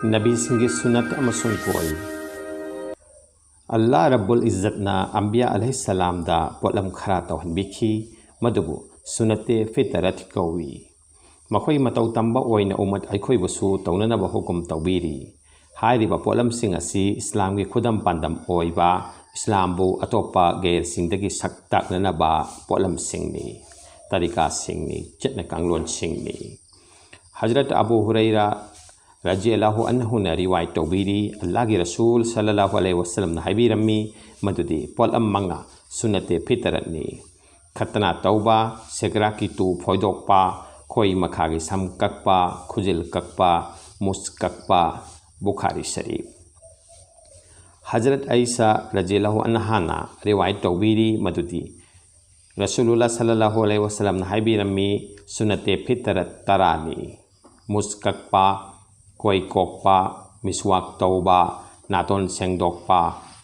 नबीसिंगी सुन्नत अमसुंग कोई अल्लाह रब्बुल इज्जतना अंबिया अलैहिस्सलाम दा पोलम खरा तौहनबिखी मदुबु सुन्नते फितरत कौवी मखोई मतौ तंबा ओइना उम्मत अखोइबसु तौननबा हुकुम तौबीरी हाइरिबा पोलमसिंग असि इस्लाम की खुदम पांदम ओइबा इस्लामबु अतोपा गैर सिंगदगी सक्ताकननबा पोलमसिंगनी तरीका सिंगनी चटना कांगलोन सिंगनी हजरत अबू हुरैरा रज़ियल्लाहु अन्हु ने रिवायत तौबीरी अल्लाह की रसूल सल्लल्लाहु अलैहि वसल्लम ने हाइबिरम्मी मदुदी पोलम मंगा सुन्नते फितरतनी खतना तौबा सेगरा की तू फोइदोकपा खोई मखागी सम कक्पा खुजिल कक्पा मुस कक्पा बुखारी शरीफ हजरत ऐसा रज़ियल्लाहु अन्हा रिवायत तौबीरी मदुदी रसूलुल्लाह सल्लल्लाहु अलैहि वसल्लम ने हाइबिरम्मी सुन्नते फितरत तरानी मुस कक्पा कोई कोकपा मिसवाक तौबा नातोन सेंगदोकपा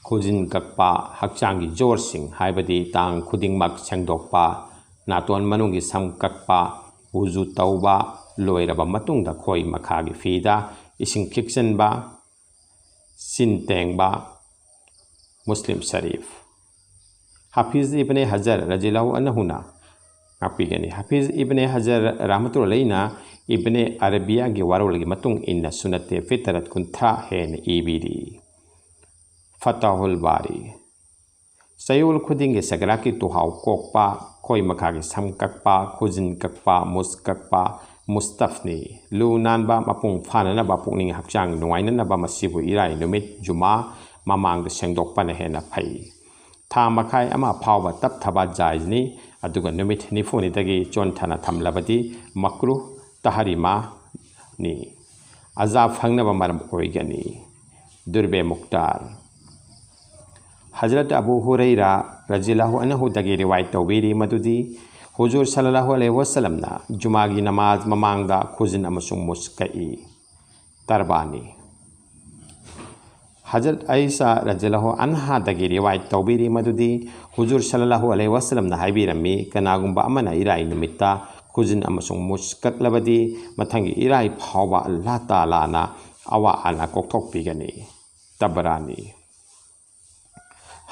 खुजिन कक्पा हक्चांगी जोर सिंह हाइबदी तांग खुदिंगमक सेंगदोकपा नातोन मनुंगी सम कक्पा वुजू तौबा लोइरबा मतुंगदा खोई मखागी फीदा इसिंग खिक्सनबा सिंतेंगबा मुस्लिम शरीफ हाफिज इब्ने हजर रज़ियल्लाहु अन्हुना नापीगनी हाफिज इब्ने हजर रहमतुल्लाह इब्ने अरबिया की वारोल की मतुंग इन सुन्नते फितरत कुंथा हेन ईबीरी फताहुल बारी सयूल खुदिंग के सगरा की तुहाव कोकपा खोई मखा के सम कक्पा खुजिन कक्पा मुस कक्पा मुस्तफनी लू नानबा मपुंग फाननबा पुंगनिंग हक्चांग नुवाइननबा मसिबु इराई नुमित जुमा ममांग सेंगदोकपन हेना फई था मखाई अमा फावबा तप थबा जायजनी अदुगा नुमित निफुनिदगी चोनथना थमलबदी मकरू तहरीमा नी अजाब फंगनबा मरम ओइगनी दुर्बे मुख्तार हजरत अबू हुरैरा रज़ियल्लाहु अन्हु दगी रिवायत तौबीरी मदुदी हुजूर सल्लल्लाहु अलैहि वसल्लम ना जुमा की नमाज ममांगदा खुजिन अमसुंग मुस्कई तरबानी हजरत ऐसा रज़ियल्लाहु अन्हा दगी रिवायत तौबीरी मदुदी हुजूर सल्लल्लाहु अलैहि वसल्लम ना हाइबिरम्मी कनागुंबा अमना इराई निमित्ता खुजिन अमसुंग मुस्कक्लबदी मथंगी इराई फावबा अल्लाह तालाना अवा आना कोक्थोकपीगनी तबरानी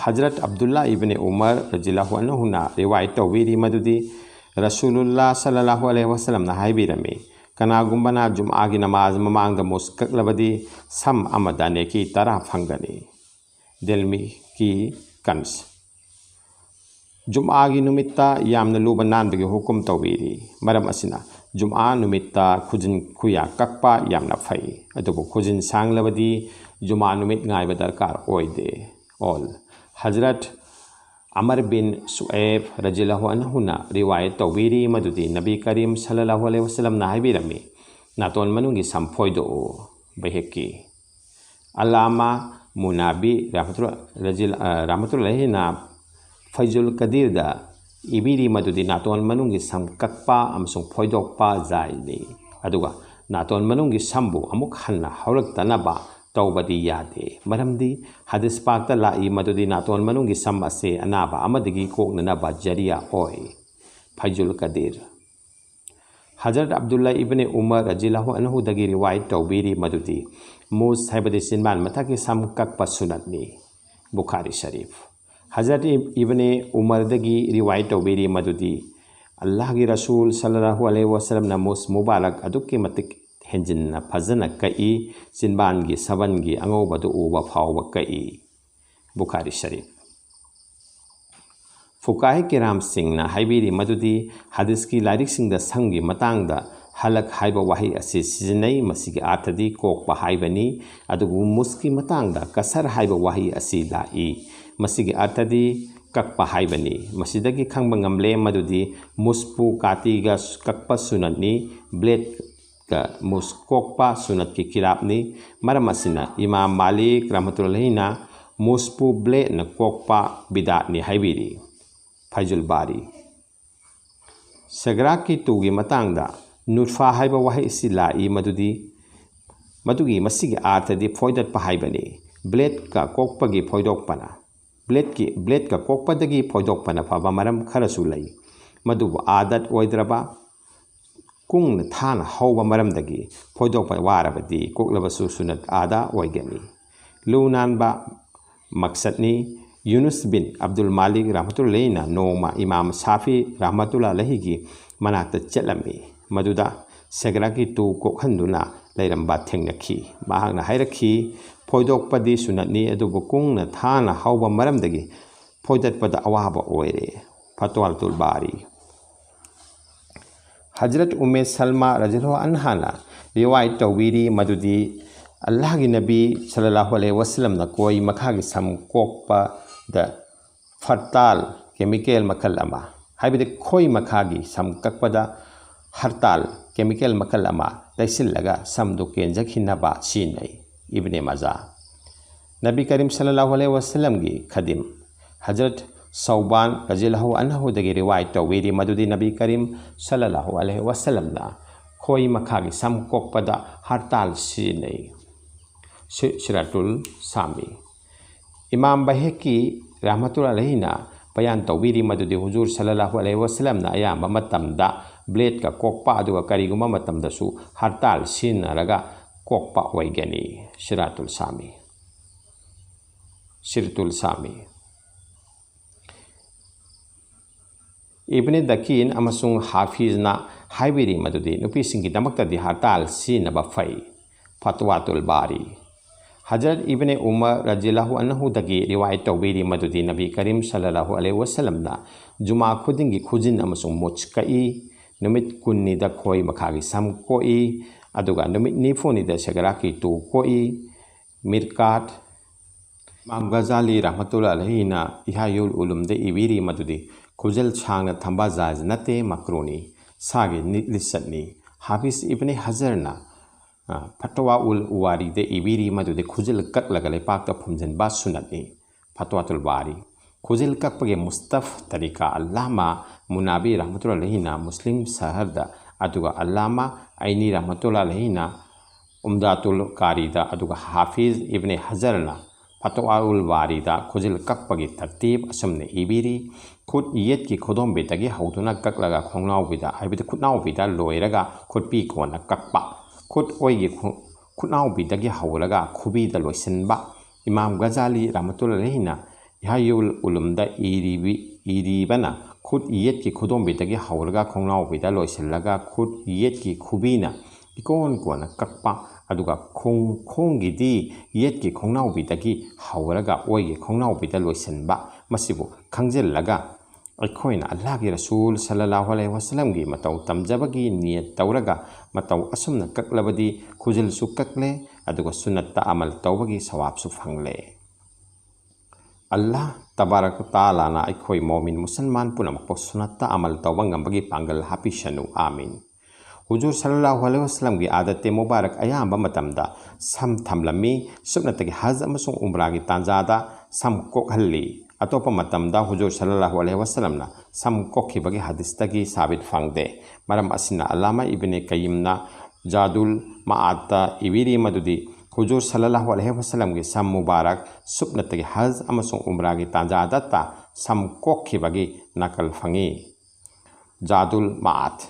हजरत अब्दुल्ला इब्ने उमर रज़ियल्लाहु अन्हुना रिवायत तौबीरी मदुदी रसूलुल्लाह सल्लल्लाहु अलैहि वसल्लम ना हाइबिरम्मी कनागुंबना जुमा की नमाज ममांगदा मुस्कक्लबदी सम अमदाने की तरह फंगनी दिलमी की कंस जुमा की नुमित्ता यामना लूबा नानबगी हुकुम तौबीरी मरम असिना जुमा नुमित्ता खुजिन खुया कक्पा यामना फई अदुबु खुजिन सांगलबदी जुमा नुमित गायबा दरकार ओइदे ऑल हजरत अमर बिन सुएब रज़ियल्लाहु अन्हुना रिवायत तौबीरी मदुदी नबी करीम सल्लल्लाहु अलैहि वसल्लम ना हाइबिरम्मी नातोन मनुंगी संफोइदो बहेकी अल्लामा मुनाबी रहमतुल्लाह ना फैजुल कदीर दा इबीरी मदुदी नातोन मनुंगी सम कक्पा अमसुंग फोइदोकपा जायनी अदुगा नातोन मनुंगी समबु अमुक हन्ना हौरक्तनबा तौबदी यादे मरमदी हदीस पाकता लाई मदुदी नातोन मनुंगी सम असे अनाबा अमदगी कोकननबा जरिया ओय फैजुल कदीर हजरत अब्दुल्ला इब्ने उमर रज़ियल्लाहु अन्हु दगी रिवायत तौबीरी मदुदी मूस हैबदी सिनबान मथाकी सम कक्पा सुन्नतनी बुखारी शरीफ हजरत इब्ने उमर दगी रिवायत तौबीरी मदुदी अल्लाह की रसूल सल्लल्लाहु अलैहि वसल्लम ना मूस मुबारक अदुक्की मतिक हेंजिन्ना फजना कई सिनबान की सबन की अंगोबदु उबा फावबा कई बुखारी शरीफ फुकाहे किराम सिंह ना हाइबिरी मदुदी हदीस की लारिक सिंह दा संगी मतांगदा हलक हाइबा वाही असी सिजनई मसिगी आर्थदी कोकपा हाइबनी अदुगु मुस्की मतांगदा कसर हाइबा वाही असी लाई मसिगी अर्थदी कक्पा हाइबनी मसिदगी खंगबा ngamle मदुदी मुस्पु कातीगा कक्पा सुनतनी ब्लेड का मुस्कोकपा सुनत की खिलाफनी मरम असिना इमाम मालिक रहमतुल्लाह मुस्पु ब्लेड न कोकपा बिदातनी हाइबिरी फैजुल बारी सगरा की तुगी मतांगदा नुटफा हाइबा वाही सी लाई मदुगी मसिगी आर्थदी फोइदतपा हाइबनी ब्लेड का कोकपगी फोइदोकपना ब्लेड का कोकपदगी फोइदोकपना फबा मरम खरसु लई मदुबु आदत ओइद्रबा ꯀꯨꯡꯅ ꯊꯥꯅ ꯍꯧꯕ ꯃꯔꯝꯗꯒꯤ ꯐꯣꯏꯗꯣꯛꯄ ꯋꯥꯔꯕꯗꯤ ꯀꯣꯛꯂꯕꯁꯨ ꯁꯨꯅꯠ ꯑꯥꯗ ꯑꯣꯏꯒꯅꯤ ꯂꯨ ꯅꯥꯟꯕ ꯃꯛꯁꯠꯅꯤ ꯌꯨꯅꯨꯁ ꯕꯤꯟ ꯑब्ꯗꯨꯜ ꯃꯥꯂꯤꯛ ꯔꯍꯃꯇꯨꯜꯂꯥꯍꯤꯅ ꯅꯣꯡꯃ ꯏꯃꯥꯝ ꯁꯥꯐꯤ ꯔꯍꯃꯇꯨꯜꯂꯥꯍꯤꯒꯤ ꯃꯅꯥꯛꯇ ꯆꯠꯂꯝꯃꯤ ꯃꯗꯨꯗ ꯁꯦꯒ꯭ꯔꯥꯛꯀꯤ ꯇꯨ ꯀꯣꯛꯍꯟꯗꯨꯅ ꯂꯩꯔꯝꯕ ꯊꯦꯡꯅꯈꯤ ꯃꯍꯥꯛꯅ ꯍꯥꯏꯔꯛꯈꯤ ꯐꯣꯏꯗꯣꯛꯄꯗꯤ ꯁꯨꯅꯠꯅꯤ ꯑꯗꯨꯕꯨ ꯀꯨꯡꯅ ꯊꯥꯅ ꯍꯧꯕ ꯃꯔꯝꯗꯒꯤ ꯐꯣꯏꯗꯠꯄꯗ ꯑꯋꯥꯕ ꯑꯣꯏꯔꯦ ꯐꯠꯋꯥꯇꯨꯜ ꯕꯥꯔꯤ हजरत उम्मे सलमा रज़ियल्लाहु अन्हाना रिवायत तौबीरी मदुदी अल्लाह की नबी सल्लल्लाहु अलैहि वसल्लम न कोई मखा की सम कोकपा द फरताल केमिकल मखल अमा हाइबदे खोई मखा की सम ककपदा हरताल केमिकल मखल अमा दैसिल्लगा सम दो केंजखिनबा सीनै इब्ने मजा नबी करीम सल्लल्लाहु अलैहि वसल्लम की खदिम हजरत सौबान रज़ियल्लाहु अन्हु दगी रिवायत तौबीरी मदुदी नबी करीम सल्लल्लाहु अलैहि वसल्लम ना खोई मखा की सम कोकपदा हरताल सीनै शिरातुल सामी इमाम बहेकी रहमतुल्लाहि ना बयान तौबीरी मदुदी हुजूर सल्लल्लाहु अलैहि वसल्लम ना अयाम्बा मतमदा ब्लेड का कोकपा अदुगा करिगुम्बा मतमदसु हरताल सीनरगा कोकपा ओइगनी शिरातुल सामी इब्ने दकीन अमसुंग हाफिजना हाइबिरी मदुदी नुपीसिंगी दमक्तदी हरताल सीनबा फै फतवातुल बारी हजरत इब्ने उमर रज़ियल्लाहु अन्हु दगी रिवायत तौबीरी मदुदी नबी करीम सल्लल्लाहु अलैहि वसल्लम ना जुमा खुदिंगी खुजिन अमसुंग मुचकई नुमित कुन्नीदा खोई मखागी सम कोई अदुगा नुमित निफोनीदा सगराकी तू कोई मिरकात इमाम गजाली रहमतुल्लाहि ना इहायुल उलुमदे इबीरी मदुदी खुजल छांग थंबा जाज नते मकरूनी सागे लिसतनी हाफिज इब्ने हजरना फतवा उल वारी दे इबीरी मदुदे खुजल ककलगा लेपाकता फुमजनबा सुनतनी फतवातुल बारी खुजल ककपगे मुस्तफ तरीका अल्लामा मुनाबी रहमतुल्लाहि ना मुस्लिम शहरदा अदुगा अल्लामा आइनी रहमतुल्लाहि ना उम्दातुल कारीदा अदुगा हाफिज इब्ने हजरना फतवा उल वारीदा खुजल ककपगे तरतीब असमने इबीरी खुद येत की खुदोंबेदगी हौदुना ककलगा खोंगनाउबिदा हाइबदे खुदनाउबिदा लोयरगा खुदपी कोना ककपा खुद ओइगी खुदनाउबिदगी हौरगा खुबीदा लोइसनबा इमाम गजाली रहमतुल्लाहि ना इहायुल उलुमदा इरीबना खुद येत की खुदोंबेदगी हौरगा खोंगनाउबिदा लोइसनलगा खुद येत की खुबीना इकोन कोना ककपा अदुगा खोंगिदी येत की खोंगनाउबिदगी हौरगा ओइगी खोंगनाउबिदा लोइसनबा मसिबु खंगजलगा अखोइना अल्लाह की रसूल सल्लल्लाहु अलैहि वसल्लम की मतौ तमजबगी नियत तौरगा मतौ असुमना ककलबदी खुजलसु ककले अदुगा सुन्नत अमल तौबगी सवाबसु फंगले अल्लाह तबारक ताला ना अखोइ मोमिन मुसलमान पुनमक सुन्नत अमल तौबंगंबगी पांगल हापिशनु आमीन हुजूर सल्लल्लाहु अलैहि वसल्लम की आदत मुबारक अयाम्बा मतमदा सम थमलमी सुन्नतगी हज अमसुंग उम्रा की तांजादा सम कोकहल्ली अतोप मतमदा हुजूर सल्लल्लाहु अलैहि वसल्लम ना सम कोखिबगी हदीसतगी साबित फंगदे मरम असिना अल्लामा इब्ने कय्यिमना जादुल माआता इबीरी मदुदी हुजूर सल्लल्लाहु अलैहि वसल्लम की सम मुबारक सुन्नतगी हज अमसुंग उम्रा की तांजादा सम कोखिबगी नकल फंगी जादुल माआत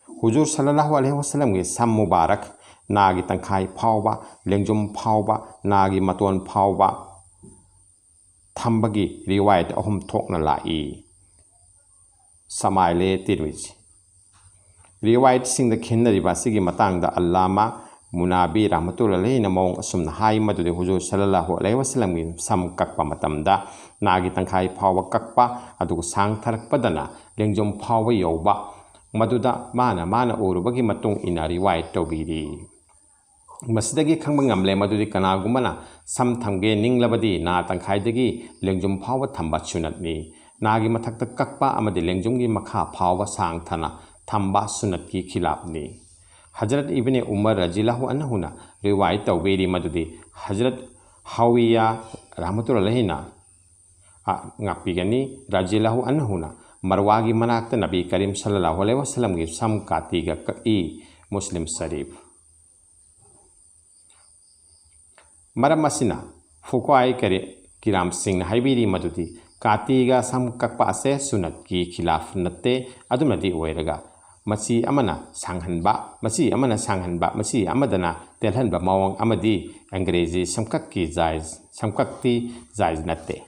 हुजूर सल्लल्लाहु अलैहि वसल्लम की सम मुबारक नागी तंखाई फावबा लेंजुम फावबा नागी मतोन फावबा थंबगी रिवायत अहुम थोकना लाई समाइले तिरमिज रिवायत सिंह द खिन्नरिबा सिगी मतंगदा अल्लामा मुनाबी रहमतुल्लाहि न मौंग असुमना हाई मदुदे हुजूर सल्लल्लाहु अलैहि वसल्लम की सम ककपा मतमदा नागी तंखाई फावबा ककपा अदुगु सांग थरकपदना लेंजुम फावबा यौबा मदुदा माना उरुबगी मतुंग इना रिवायत तौबीरी मसिदगी खंग ngamle मदुदी कनागुमना सम थंगे निंगलबदी ना तंखाइदगी लेंजुम फावबा थंबा सुनतनी नागी मथक्ता ककपा अमदि लेंजुमगी मखा फावबा सांग थना थंबा सुनत की खिलाफनी हजरत इब्ने उमर रज़ियल्लाहु अन्हुना रिवायत तौबीरी मदुदी हजरत हाविया रहमतुल्लाहि ना ngapigani रज़ियल्लाहु अन्हुना मरवागी मनाक्ता नबी करीम सल्लल्लाहु अलैहि वसल्लम की सम कातीगा कई मुस्लिम शरीफ मरम असिना फुक्वाई करे किराम सिंह हाइबीरी मदुदी कातीगा सम ककपा से सुनत की खिलाफ नत्ते अदुमदी ओइरगा मसी अमना सांगहनबा मसी अमना सांगहनबा मसी अमदना तेलहनबा मवंग अमदी अंग्रेजी समकक्की जायज समकक्ति जायज नत्ते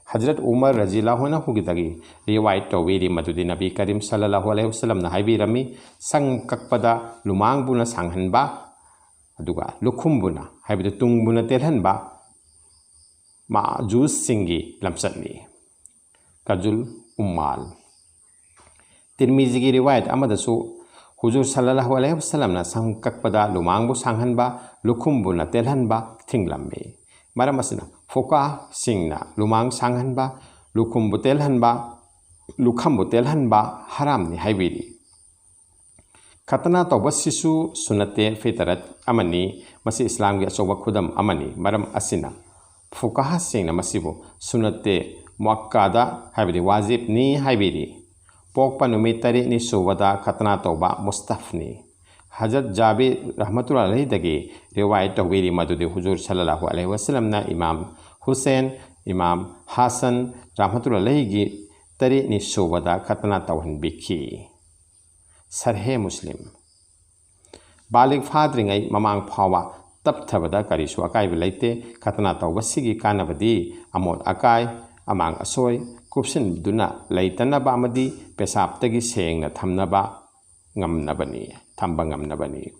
हजरत उमर रजील्लाहु अन्हु हुगिदगी रिवायत तौवीरी मदुदी नबी करीम सल्लल्लाहु अलैहि वसल्लम न हाइबीरमी संकक्पदा लुमांगबुना सांगहनबा अदुगा लुखुमबुना हाइबदु तुंगबुना तेलहनबा मा जूस सिंगी लमसतनी कजुल उम्माल तिरमिजी की रिवायत अमदसु हुजूर सल्लल्लाहु अलैहि वसल्लम न संकक्पदा लुमांगबु सांगहनबा लुखुमबुना तेलहनबा थिंगलम्मे मरम असना फोका सिंगना लुमांग सांगहनबा लुखुमबु तेलहनबा लुखमबु तेलहनबा हरामनी हाइबीरी खतना तौबसिसु सुनते फितरत अमनी मसी इस्लाम की अचौबा खुदम अमनी मरम असिना फोका सिंगना मसीबु सुनते मुअक्कादा हाइबीरी वाजिब नी हाइबीरी पोकपा नुमित तरेनी सुबदा खतना तौबा मुस्तफनी हजरत जाबिर रहमतुल्लाह अलैहि दगी रिवायत तौवीरी मदुदी हुजूर सल्लल्लाहु अलैहि वसल्लम ना इमाम हुसैन इमाम हासन रहमतुल्लाह अलैहि की तरेनी सुबदा खतना तौहन बिखी सरहे मुस्लिम बालिग फाद्रिंगै ममांग फावा तपथबदा करिसु अकाइब लैते खतना तौबसिगी कानबदी अमोद अकाय अमांग असोय कुपसिनदुना लैतनबा अमदी पेशाबतगी सेंगना थमनबा ngamnabani thamba ngamnabani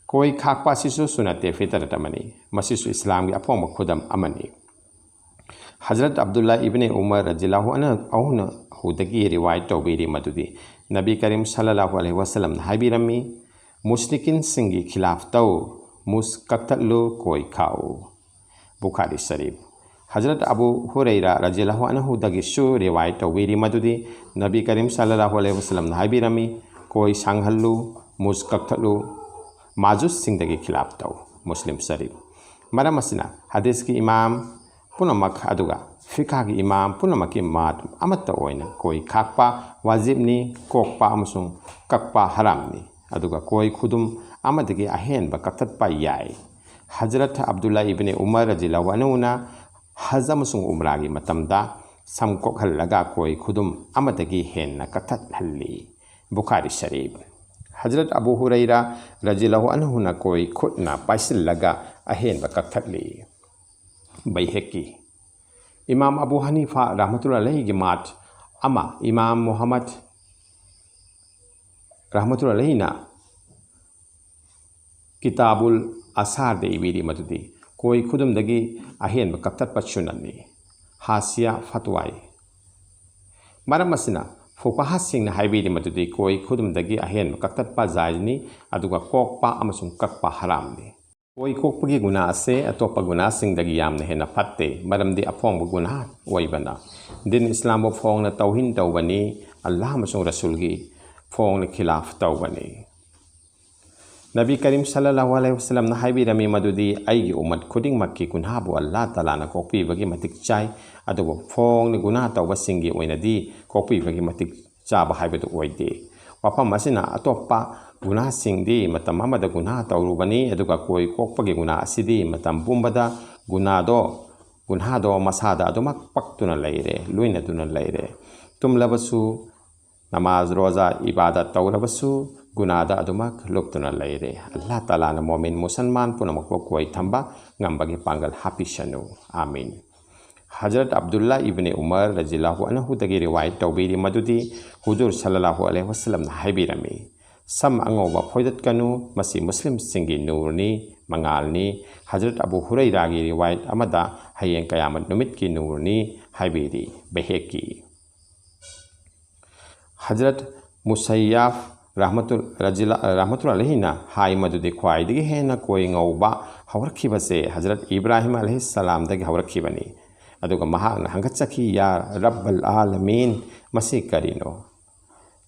koi khakpa sisu sunate fitarat amani masisu islam gi apong khudam amani Hazrat Abdullah ibn Umar radhiyallahu anhu hudagi riwayat tawbiri madudi Nabi Karim sallallahu alaihi wasallam haibirami muslikin singi khilaf taw muskatlu koi khao Bukhari Sharif Hazrat Abu Hurairah radhiyallahu anhu dagi shu riwayat tawbiri madudi Nabi Karim sallallahu alaihi wasallam haibirami कोई सांगहल्लु मुस्कक्थलु माजुस सिंह खिलाफ तौ मुस्लिम शरीफ मरम असिना हदीस की इमाम पुनमक अदुगा फिका की इमाम पुनमक की मात अमत ओइना कोई खाकपा वाजिबनी कोकपा अमसुं ककपा हरामनी अदुगा कोई खुदुम अमदगी अहेनबा कक्थत्पा याय हजरत अब्दुल्ला इब्न उमर रजिल्लाहु अन्हुना हज अमसुं उमरागी मतमदा समकोखल्लगा कोई खुदुम अमदगी हेनना कक्थत्हल्ली बुखारी शरीफ हजरत अबू हुरैरा रजिल्लाहु अन्हु न कोई खुदना पाइसिलगा अहेनबा कक्थली बैहकी इमाम अबू हनीफा रहमतुल्लाह अलैहि की मात अमा इमाम मोहम्मद रहमतुल्लाह अलैहि ना किताबुल असार दे इबीरी मदुदी कोई खुदुमदगी अहेनबा कक्थत्पा सुननी हासिया फतवाई मरम असिना फोकहा सिंह हाइबीरी मदुदी कोई खुदुमदगी अहेन कक्तत्पा जायजनी अदुगा कोकपा अमसुं ककपा हरामनी कोई कोकपगी गुना से अतोपा गुना सिंहदगी यामना हेना फत्ते मरमदी अफोंग गुना ओइबना दिन इस्लाम बो फोंगना तौहिन तौबनी अल्लाह अमसुं रसूलगी फोंगना खिलाफ तौबनी नबी करीम सल्लल्लाहु अलैहि वसल्लम ना हाइबीरमी मदुदी आइगी उम्मत खुदिंग मक्की गुनाहबु अल्लाह ताला ना कोकपीबगी मतिक चाय अदुगो फोंगना गुनाह तौबा सिंगी ओइनदी कोकपीबगी मतिक चाबा हाइबदु ओइदे वफम असिना अतोप्पा गुनाह सिंगदी मतम अमदा गुनाह तौरुबनी अदुगा कोई कोकपगी गुनाह असिदी मतम पुंबदा गुनाहदो मसादा अदुमक पक्तुना लैरे लुइनदुना लैरे तुमलबसु नमाज रोजा इबादत तौरबसु गुनादा अदुमक लुप्तुना लैरे अल्लाह ताला ना मोमिन मुसलमान पुनमक कोई थंबा ngambagi pangal hapishanu amin Hazrat Abdullah ibn Umar radhiyallahu anhu dagi riwayat tawbiri madudi huzur sallallahu alaihi wasallam haibirami sam angoba phoidat kanu masi muslim singi nurni mangalni Hazrat Abu Hurairah gi riwayat amada hayeng kayamat numit ki nurni haibiri beheki Hazrat Musayyaf रहमतुल्लाह अलैहि ना high मदुदी ख्वाइदगी हेना कोई ngauba हवरखिबसे हजरत इब्राहिम अलैहि सलाम दगी हवरखिबनी अदुगा महागना हंगचखी या रब्बुल आलमीन मसी करिनो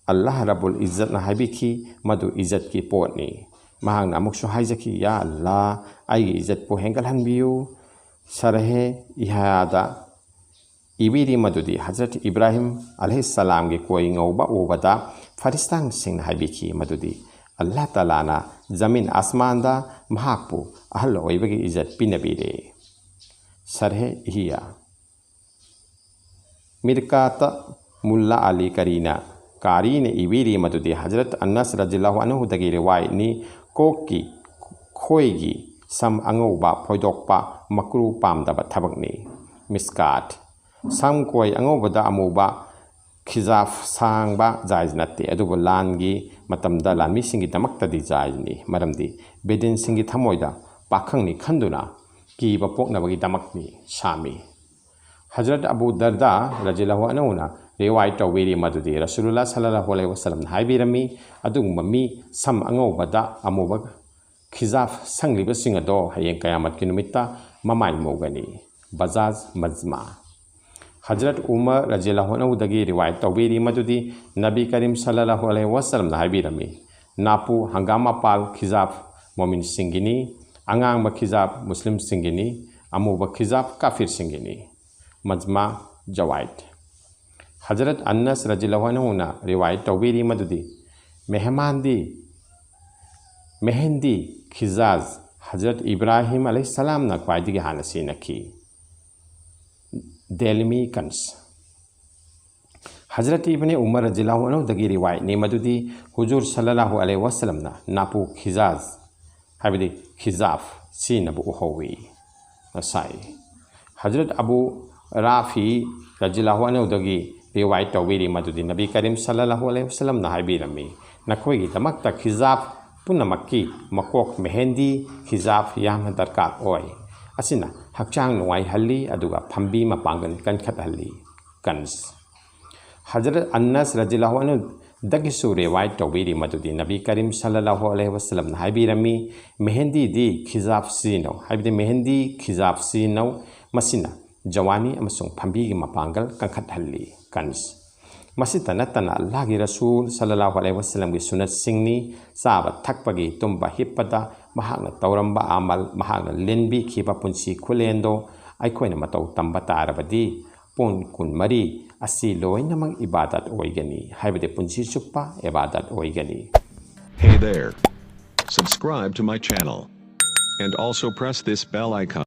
अल्लाह रब्बुल इज्जत ना हाइबिखी मदु इज्जत की पोटनी महागना अमुकसु हाइजखी या अल्लाह आइगी इज्जत पो हेंगलहनबियु सरहे इहादा इबीरी मदुदी हजरत इब्राहिम अलैहि सलाम के कोई ngauba ubada फरिस्तांग सिंह हाइबिखी मदुदी अल्लाह ताला ना जमीन आसमान दा महाकपु अहल ओइबगी इज्जत पिनबीरे सरहे हिया मिरकात मुल्ला अली करीना कारी ने इबीरी मदुदी हजरत अन्नस रजिल्लाहु अन्हु दगी रिवाय नि कोकी खोईगी सम अंगौबा फोइदोकपा मकरू पामदबा थबकनी मिस्काट सम कोई अंगौबदा अमुबा खिजाफ सांगबा जायज नत्ते अदुबो लानगी मतमदा लानमी सिंगी दमक्तदी जायजनी मरमदी बेदिन सिंगी थमोइदा पाखंगनी खंदुना कीबा पोकनबगी दमकनी शामी हजरत अबू दरदा रजिल्लाहु अन्हुना रिवायत तौबीरी मदुदी रसूलुल्लाह सल्लल्लाहु अलैहि वसल्लम हाइबिरमी अदुगुम्बा मी सम अंगौबदा अमुबा खिजाफ संगलिबसिंग अदो हयें कयामत की नुमित्ता ममाय मोगनी बजाज मजमा हजरत उमर रजिल्लाहु अन्हु दगी रिवायत तौबीरी मदुदी नबी करीम सल्लल्लाहु अलैहि वसल्लम हाइबिरमी नापू हंगामा पाल खिजाफ मोमिन सिंगिनी अंगांग खिजाफ मुस्लिम सिंगिनी अमुबा खिजाफ काफिर सिंगिनी मजमा जवायत हजरत अन्नस रजिल्लाहु अन्हुना रिवायत तौबीरी मदुदी मेहंदी खिजाज हजरत इब्राहिम अलैहिस्सलाम ना ख्वाइदगी हाना सीनखी देलमी कंस हजरत इब्ने उमर रजिल्लाहु अन्हु दगी रिवायत ने मदुदी हुजूर सल्लल्लाहु अलैहि वसल्लम ना नापू खिजाज हाबिदी खिजाफ सीनबु उहवी नसाई हजरत अबू राफी रजिल्लाहु अन्हु दगी रिवायत तौबीरी मदुदी नबी करीम सल्लल्लाहु अलैहि वसल्लम ना हाइबिरमी नखोगी दमक्ता खिजाफ पुनमक्की मकोक मेहंदी खिजाफ यामना दरकार ओय असिना हक्चांग नुवाई हल्ली अदुगा फंबी मपांगन कनखत हल्ली कंस हजरत अन्नस रजिल्लाहु अन्हु दगिसु रिवायत तौबीरी मदुदी नबी करीम सल्लल्लाहु अलैहि वसल्लम ना हाइबिरमी मेहंदी दी खिजाफ सीनो हाइबिदि मेहंदी खिजाफ सीनो मसिना जवानी अमसुंग फंबी की मपांगल कनखत हल्ली कंस मसिता नतना अल्लाह की रसूल सल्लल्लाहु अलैहि वसल्लम की सुन्नत सिंगनी चाब थकपगी तुंबा हिप्पदा महांगना तौरंबा आमल महांगना लेनबी खिबा पुंसी खुलेंदो अखोइना मतौ तंबा तारबदी पुन कुन मरी असी लोइनमक इबादत ओइगनी हाइबदे पुंसी चुप्पा इबादत ओइगनी Hey there. Subscribe to my channel and also press this bell icon.